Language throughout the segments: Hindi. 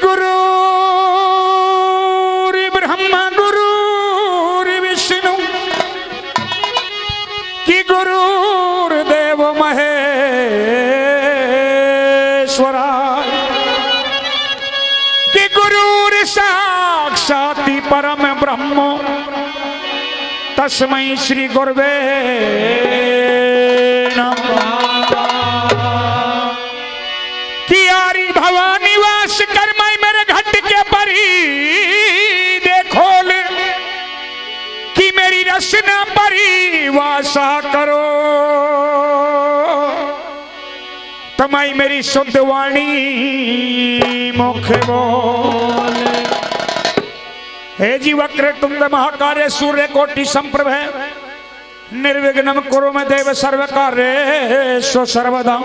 गुरु ब्रह्मा गुरु विष्णु कि गुरुर्देव महेश्वरा कि गुरुर साक्षात् परम ब्रह्म तस्मै श्री गुरवे नमः। कि आरी भवानी वास करमाई मेरे घट के परी देखोल कि मेरी रचना परी वासा करो तमाई मेरी शुद्ध वाणी मुख बोल। हे जी वक्र तुंग महाकार्य सूर्य कोटि संप्रभ निर्विघ्नं कुरु मे देव सर्व कार्येषु सर्वदा।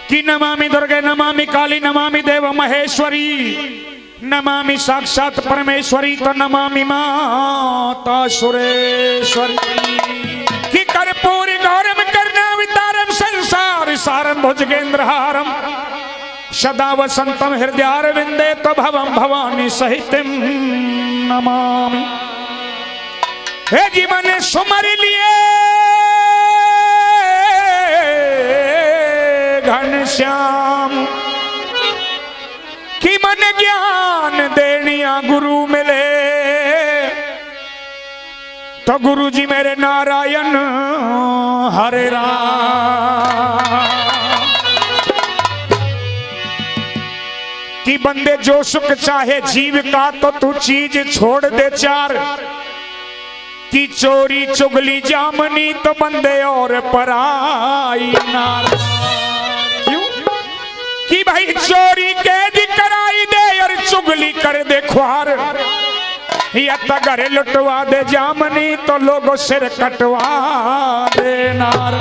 कि नमामि दुर्गे नमामि काली नमामि देव महेश्वरी नमामि साक्षात परमेश्वरी तो नमामि माता सुरेश्वरी। कि कर्पूर गौरम कर्णावतारम संसार सारम भुजगेंद्रहारम सदा वसंतम हृदयारविंदे तो भवम भवानी सहितम नमामि। हे जीवन सुमर लिए घनश्याम कि मन ज्ञान देनिया गुरु मिले तो गुरु जी मेरे नारायण हरे राम। कि बंदे जो सुख चाहे जीव का तो तू चीज छोड़ दे चार। कि चोरी चुगली जामनी तो बंदे और पराई नार। क्यों कि भाई चोरी कैद कराई दे और चुगली कर दे ख्वार या तगर लुटवा दे जामनी तो लोगों सिर कटवा दे नार।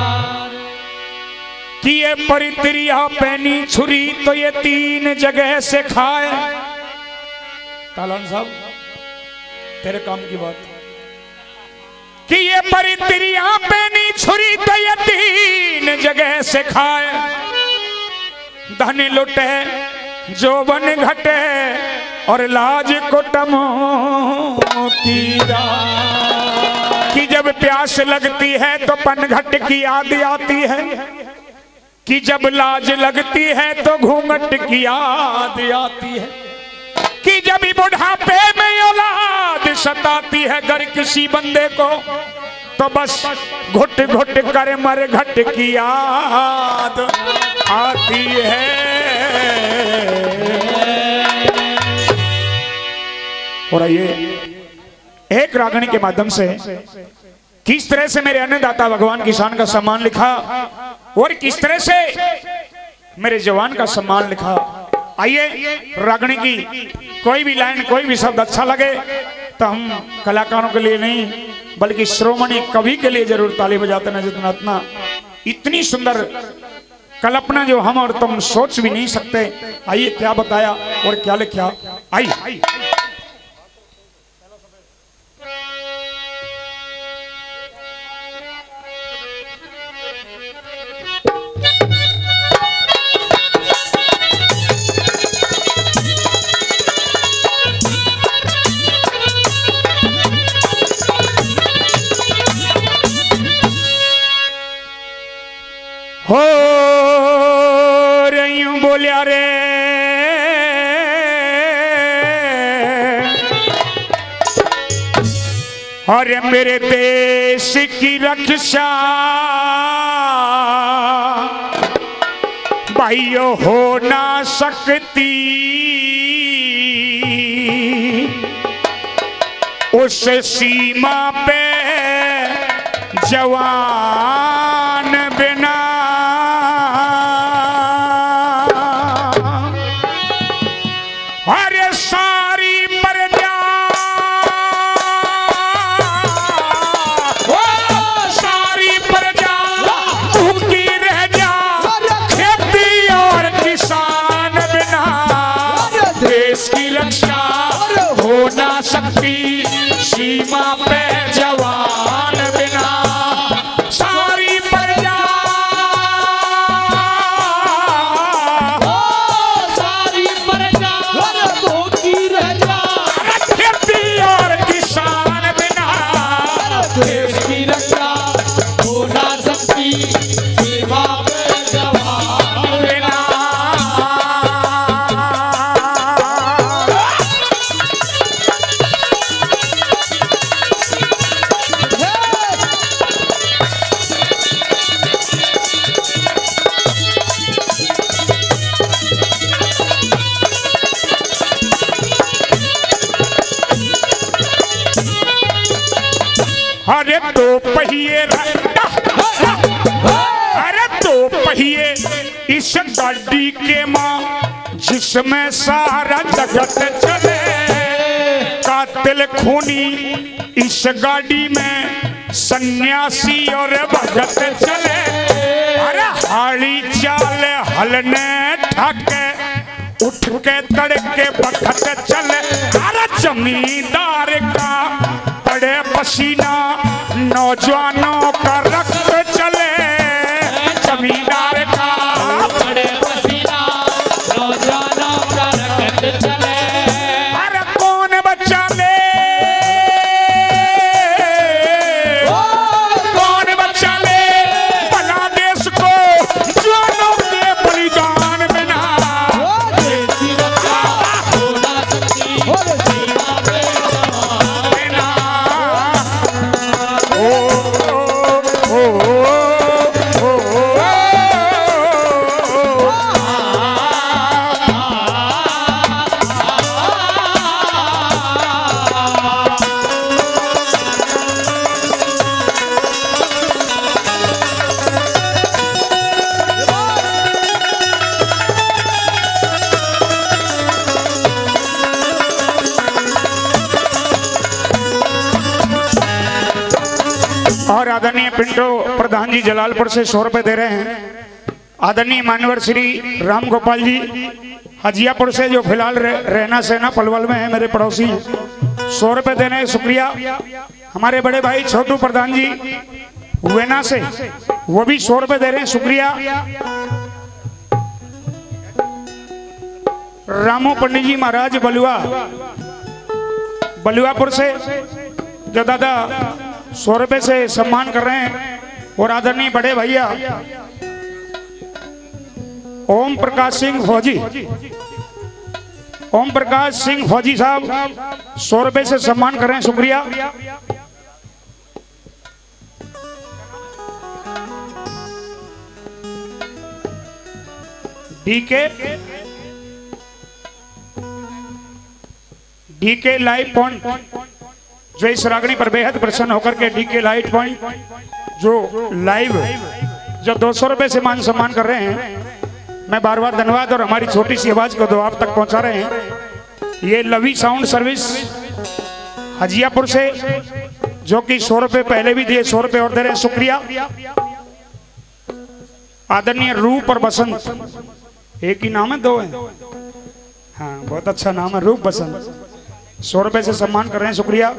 कि ये परित्रिया पैनी छुरी तो ये तीन जगह से खाए। तालन साहब तेरे काम की बात। कि ये परित्रिया पैनी छुरी तो ये तीन जगह से खाए। धन लुटे जोबन घटे और लाज कुटम कीरा। कि जब प्यास लगती है तो पनघट की याद आती है। कि जब लाज लगती है तो घूंघट की याद आती है। कि जब बुढ़ापे में औलाद सताती है घर किसी बंदे को तो बस घुट घुट कर मर घट की याद आती है। और ये एक रागनी के माध्यम से किस तरह से मेरे अन्नदाता भगवान किसान का सम्मान लिखा और किस तरह से मेरे जवान का सम्मान लिखा। आइए रागनी की कोई भी लाइन कोई भी शब्द अच्छा लगे तो हम कलाकारों के लिए नहीं बल्कि श्रोमणी कवि के लिए जरूर ताली बजाते हैं। जितना इतना इतनी सुंदर कल्पना जो हम और तुम सोच भी नहीं सकते। आइए क्या बताया और क्या लिखा। आइए हो रही बोलिया रे और मेरे देश की रक्षा भाइयों हो ना सकती। उस सीमा पे जवान बिना अरे सारी प्रजा सारी प्रजा भूखी रह जा। खेती और किसान बिना देश की रक्षा हो ना सकती। सीमा पे जवान बिना सारी प्रजा सारी प्रजा दो पहिए, अरे दो पहिए इस गाड़ी के माँ जिसमें सारा जगत चले। कातिल खूनी इस गाड़ी में सन्यासी और भगत चले। अरे हाड़ी चाल हलने ठाके उठ के तड़के बखत चले। अरे जमींदार का पड़े पसीना नौजवानों का रक्त चले। जमींदार का बड़े पसीना नौजवानों का रक्त चले। अरे कौन बच्चा ले, कौन बच्चा ले भला देश को जवानों के बलिदान बिना। देसी रक्षा हो ना सकती सीमा पे बिना। ओ, ओ, ओ, ओ, और आदरणीय पिंटो प्रधान जी जलालपुर से 100 रुपए दे रहे हैं। आदरणीय मान्यवर श्री राम गोपाल जी हजियापुर से जो फिलहाल रहना सेना पलवल में है, मेरे पड़ोसी, 100 रुपए दे रहे हैं, शुक्रिया। हमारे बड़े भाई छोटू प्रधान जी वेना से, वो भी 100 रुपए दे रहे हैं, शुक्रिया। रामू पंडित जी महाराज बलुआपुर से जो दादा 100 रुपए से सम्मान कर रहे हैं। और आदरणीय बड़े भैया ओम प्रकाश सिंह फौजी, ओम प्रकाश सिंह फौजी साहब 100 रुपए से सम्मान कर रहे हैं, शुक्रिया। डीके लाइव पॉइंट जो इस रागनी पर बेहद प्रसन्न होकर के डीके लाइट पॉइंट जो लाइव जो 200 रुपए से मान सम्मान कर रहे हैं, मैं बार बार धन्यवाद और हमारी छोटी सी आवाज को आप तक पहुंचा रहे हैं। ये लवी साउंड सर्विस हजियापुर से जो कि 100 रुपए पहले भी दिए, 100 रुपए और दे रहे हैं, शुक्रिया। आदरणीय रूप और बसंत, एक ही नाम है, 2 है, हाँ बहुत अच्छा नाम है, रूप बसंत, 100 रुपए से सम्मान कर रहे हैं, शुक्रिया।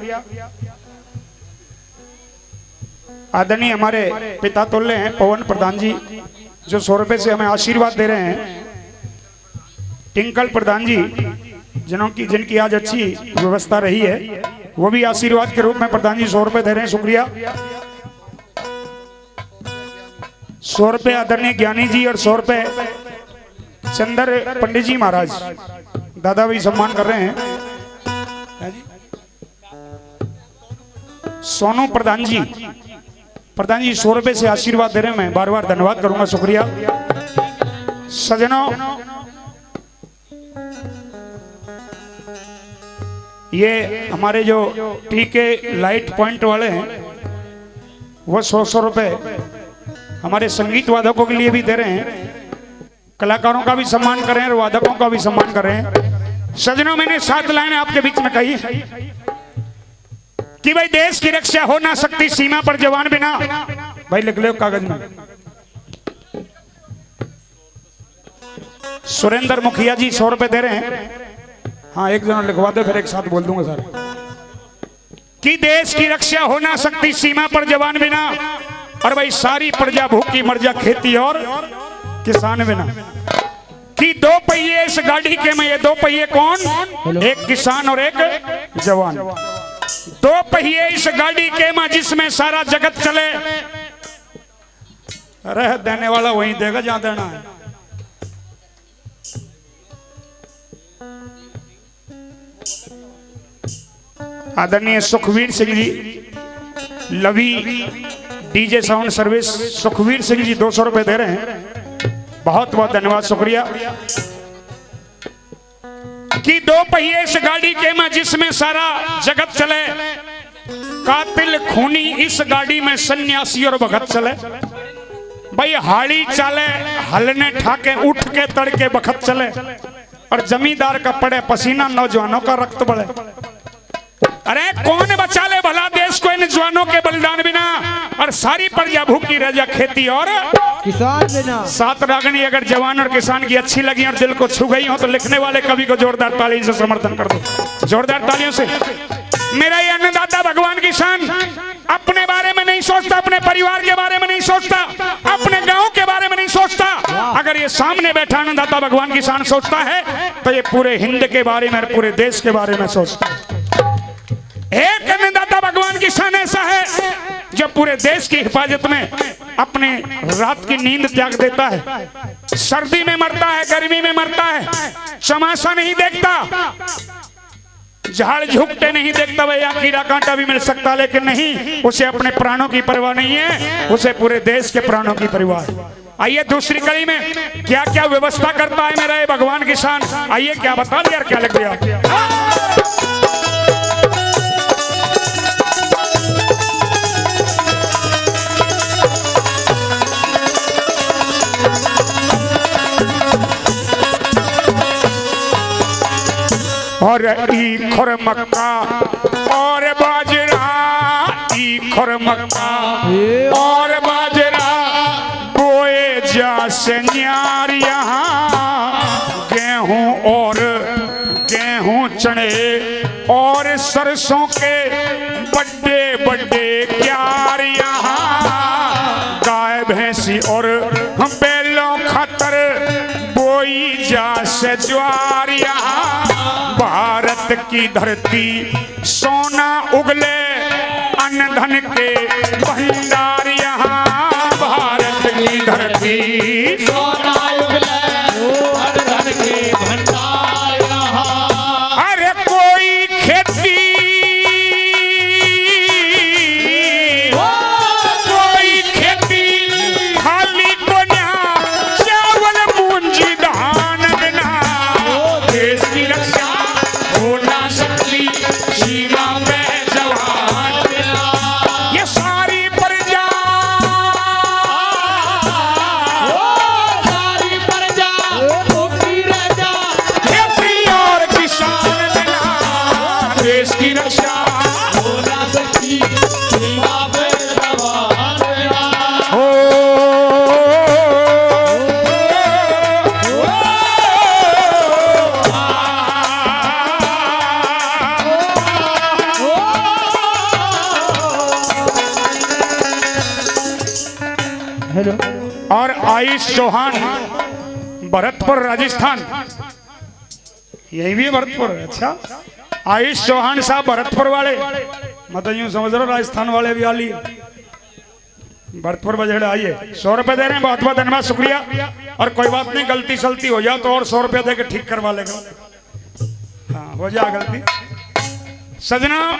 आदरणीय हमारे पिता तुल्य हैं पवन प्रधान जी जो 100 रुपए से हमें आशीर्वाद दे रहे हैं। टिंकल प्रधान जी जिनकी आज अच्छी व्यवस्था रही है, वो भी आशीर्वाद के रूप में प्रधान जी 100 रुपए दे रहे हैं, शुक्रिया। 100 रुपए आदरणीय ज्ञानी जी और 100 रुपए चंदर पंडित जी महाराज दादा भी सम्मान कर रहे हैं। सोनू प्रधान जी 100 रुपए से आशीर्वाद दे रहे हैं, मैं बार बार धन्यवाद करूंगा, शुक्रिया। सजनों, ये हमारे जो टीके लाइट पॉइंट वाले हैं वो 100 रुपए हमारे संगीत वादकों के लिए भी दे रहे हैं, कलाकारों का भी सम्मान कर रहे हैं और वादकों का भी सम्मान कर रहे हैं। सजनों, मैंने 7 लाइनें आपके बीच में कही कि भाई देश की रक्षा हो ना सकती सीमा पर जवान बिना। भाई लिख लो कागज में। सुरेंद्र मुखिया जी 100 रुपए दे रहे हैं, हाँ एक जना लिखवा दो, फिर एक साथ बोल दूंगा सर। कि देश की रक्षा हो ना सकती सीमा पर जवान बिना, और भाई सारी प्रजा भूखी मर जा खेती और किसान बिना। कि 2 पहिए इस गाड़ी के में, ये 2 पहिए कौन? एक किसान और एक जवान। 2 पहिए इस गाड़ी के में जिसमें सारा जगत चले। रह देने वाला वहीं देगा जहां देना है। आदरणीय सुखवीर सिंह जी लवी DJ sound service, Sukhvir Singh ji 200 रुपए दे रहे हैं, बहुत बहुत धन्यवाद, शुक्रिया। कि 2 पहिए इस गाड़ी के में जिसमें सारा जगत चले। कातिल खूनी इस गाड़ी में सन्यासी और भगत चले। भाई हाड़ी चाले हलने ठाके उठ के तड़के बखत चले, और जमींदार का पड़े पसीना नौजवानों का रक्त बढ़े। अरे कौन बचा ले भला देश को इन जवानों के बलिदान बिना, और सारी प्रजा भूखी रह जा खेती और किसान बिना। सात रागनी अगर जवान और किसान की अच्छी लगी और दिल को छू गई हो तो लिखने वाले कवि को जोरदार ताली से समर्थन कर दो, जोरदार तालियों से। मेरा ये अन्नदाता भगवान किसान अपने बारे में नहीं सोचता, अपने परिवार के बारे में नहीं सोचता, अपने गांव के बारे में नहीं सोचता। अगर ये सामने बैठा अन्नदाता भगवान किसान सोचता है तो ये पूरे हिंद के बारे में और पूरे देश के बारे में सोचता है। एक अन्नदाता भगवान किसान ऐसा है जो पूरे देश की हिफाजत में अपने रात की नींद त्याग देता है, सर्दी में मरता है, गर्मी में मरता है, चमासा नहीं देखता, झाड़ झुकते नहीं देखता। भैया कीड़ा कांटा भी मिल सकता, लेकिन नहीं, उसे अपने प्राणों की परवाह नहीं है, उसे पूरे देश के प्राणों की परवाह। आइए दूसरी कड़ी में क्या क्या व्यवस्था करता है मेरा ये भगवान किसान, आइए क्या बता दिया, क्या लग गया। और ईखर मक्का और बाजरा, ईखर मक्का और बाजरा बोए जा से न्यार यहाँ, गेहूं चने और सरसों के बड़े बड़े क्यार यहाँ, गाय भैंसी और बैलों खातर बोई जा से ज्वार यहाँ। भारत की धरती सोना उगले अन्न धन के भंडार यहाँ, भारत की धरती सोना उगले अन्न धन के भंडार यहाँ। अरे कोई खेती खाली कोन्या चावल मूंजी धान बिना, देश की रक्षा होना सकती सीमा पे जवान बिना। ये सारी प्रजा भूखी रह जा, खेती और किसान बिना, देश की रक्षा होना सकती सीमा पे जवान बिना। हो। हेलो। और आयुष चौहान भरतपुर राजस्थान, यही भी है भरतपुर। अच्छा, आयुष चौहान साहब भरतपुर वाले, मतलब यूं समझ लो राजस्थान वाले भी आली भरतपुर बजड़े। आइए 100 रुपए दे रहे हैं, बहुत बहुत धन्यवाद, शुक्रिया। और कोई बात नहीं, गलती सलती हो जाए तो और 100 रुपए दे के ठीक करवा लेगा। हाँ हो जाए गलती। सजना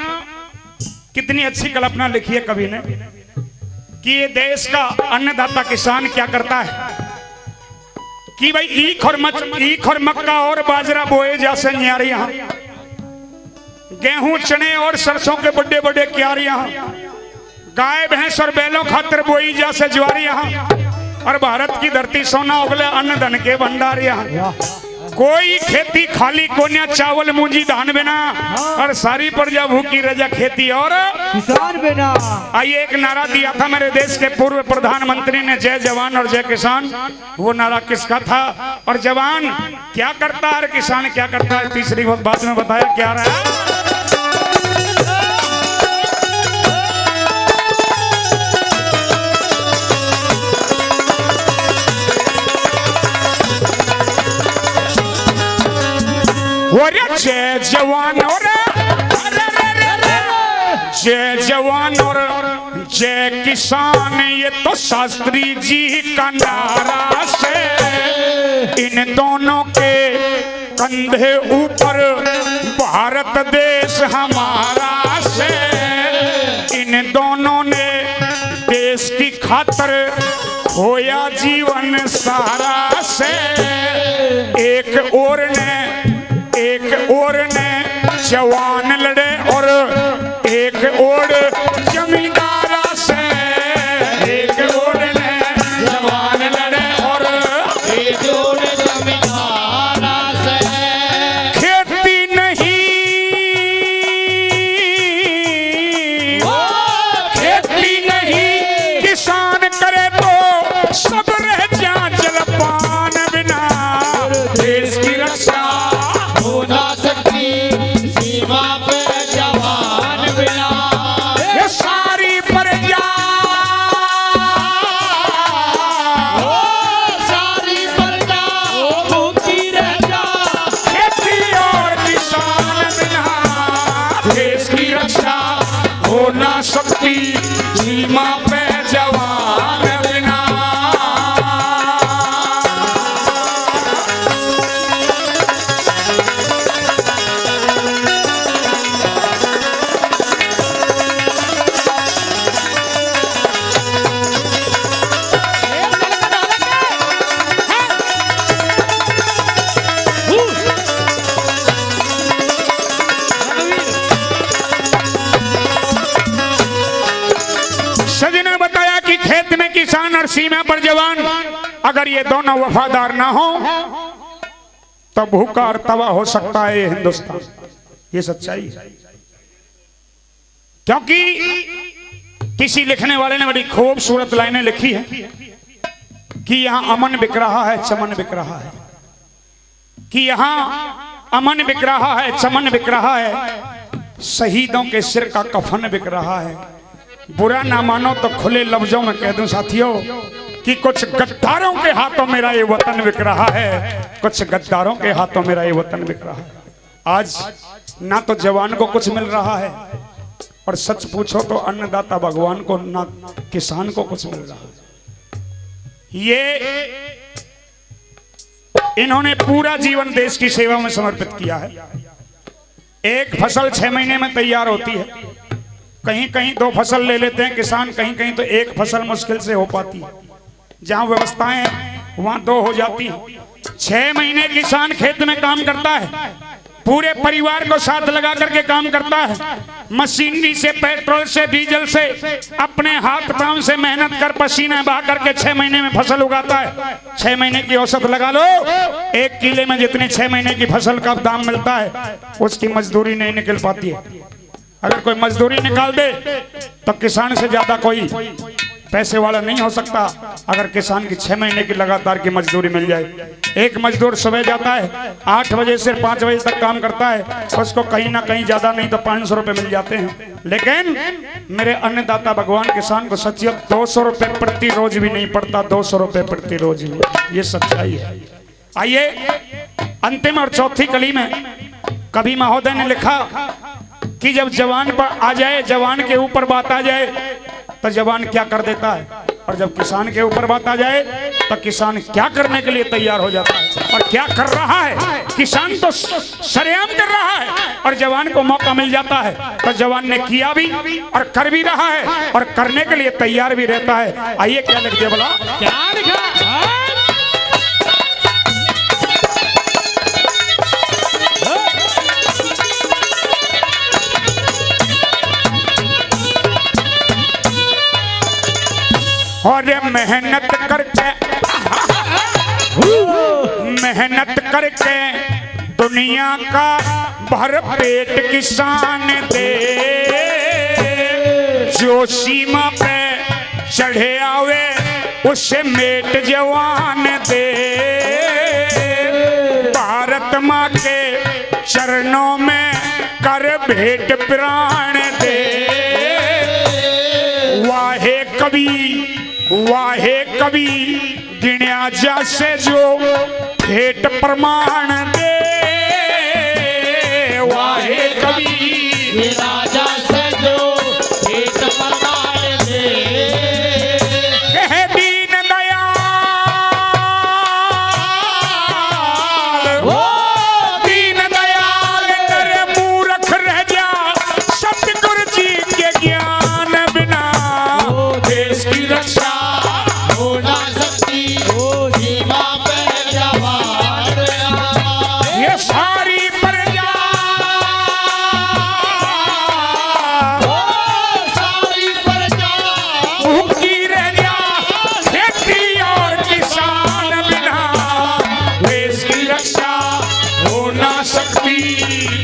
कितनी अच्छी कल्पना लिखी है कवि ने कि ये देश का अन्नदाता किसान क्या करता है कि भाई ईख और मक्का और बाजरा बोए जैसे न्यारी यहाँ, गेहूं चने और सरसों के बड़े बड़े क्यार यहाँ, गाय भैंस और बैलों खातिर बोई जैसे ज्वारी यहाँ, और भारत की धरती सोना उगले अन्न धन के भंडार यहाँ। कोई खेती खाली कोन्या चावल मूंजी धान बिना, और सारी प्रजा भूखी रजा खेती और किसान बिना। आइए एक नारा दिया था मेरे देश के पूर्व प्रधानमंत्री ने, जय जवान और जय किसान। वो नारा किसका था और जवान क्या करता है और किसान क्या करता है, तीसरी बात में बताया क्या रहा है। जय जवान और जय जवान और जय किसान, ये तो शास्त्री जी का नारा से इन दोनों के कंधे ऊपर भारत देश हमारा से, इन दोनों ने देश की खातिर खोया जीवन सारा से। एक और ने जवान लड़े और एक ओर जमींदारा से, एक ओर ने जवान लड़े और एक ओर जमींदारा से। खेती नहीं, खेती नहीं किसान करे तो सब रह जा जलपान बिना देश की रक्षा हो ना सकती सीमा पे जवान बिना। ये सारी प्रजा सारी प्रजा भूखी रह जा। खेती और किसान बिना देश की रक्षा हो ना सकती सीमा पे जवान बिना। सजी ने बताया कि खेत में किसान और सीमा पर जवान, अगर ये दोनों वफादार ना हो तो भूखा और तबाह हो सकता है ये हिंदुस्तान। ये सच्चाई है, क्योंकि किसी लिखने वाले ने बड़ी खूबसूरत लाइनें लिखी है कि यहाँ अमन बिक रहा है, चमन बिक रहा है, कि यहाँ अमन बिक रहा है, चमन बिक रहा है, शहीदों के सिर का कफन बिक रहा है। बुरा ना मानो तो खुले लफ्जों में कह दूं साथियों कि कुछ गद्दारों के हाथों मेरा ये वतन बिक रहा है, कुछ गद्दारों के हाथों मेरा ये वतन बिक रहा है। आज ना तो जवान को कुछ मिल रहा है, और सच पूछो तो अन्नदाता भगवान को, ना किसान को कुछ मिल रहा है। ये इन्होंने पूरा जीवन देश की सेवा में समर्पित किया है। एक फसल 6 महीने में तैयार होती है, कहीं कहीं 2 फसल ले लेते हैं किसान, कहीं कहीं तो एक फसल मुश्किल से हो पाती है। जहां व्यवस्थाएं हैं वहां 2 हो जाती हैं। 6 महीने किसान खेत में काम करता है, पूरे परिवार को साथ लगा करके काम करता है, मशीनरी से, पेट्रोल से, डीजल से, अपने हाथ पांव से मेहनत कर पसीना बहा करके 6 महीने में फसल उगाता है। 6 महीने की औसत लगा लो, 1 किले में जितनी 6 महीने की फसल का दाम मिलता है उसकी मजदूरी नहीं निकल पाती है। अगर कोई मजदूरी निकाल दे तो किसान से ज्यादा कोई पैसे वाला नहीं हो सकता। अगर किसान की 6 महीने की लगातार की मजदूरी मिल जाए, एक मजदूर सुबह जाता है 8 बजे से 5 बजे तक काम करता है, उसको कहीं ना कहीं ज्यादा नहीं तो 500 रुपए मिल जाते हैं। लेकिन मेरे अन्नदाता भगवान किसान को सच्ची 200 रुपए प्रति रोज भी नहीं पड़ता, 200 रुपए प्रति रोज भी। ये सच्चाई है। आइए अंतिम और चौथी कली में कवि महोदय ने लिखा कि जब जवान पर आ जाए, जवान के ऊपर बात आ जाए तो जवान क्या कर देता है, और जब किसान के ऊपर बात आ जाए तो किसान क्या करने के लिए तैयार हो जाता है और क्या कर रहा है। किसान तो सरेआम कर रहा है, और जवान को मौका मिल जाता है तो जवान ने किया भी और कर भी रहा है और करने के लिए तैयार भी रहता है। आइए क्या लिख दिया बोला, क्या लिखा? और मेहनत करके, मेहनत करके दुनिया का भर पेट किसान दे, जो सीमा पे चढ़े आवे उसे मेट जवान दे, भारत माँ के चरणों में कर भेंट प्राण दे। वाहे कवि, वाहे कवि गिण्या जैसे जो भेंट प्रमाण दे, वाहे कवि राजा से जो भेंट प्रमाण दे, कह दीन दयाल, दीन दयाल तेरे मूर्ख रह जा, सतगुरु जी के ज्ञान बिना देश की रक्षा हो ना सकती सीमा पे जवान। ये सारी प्रजा शक्ति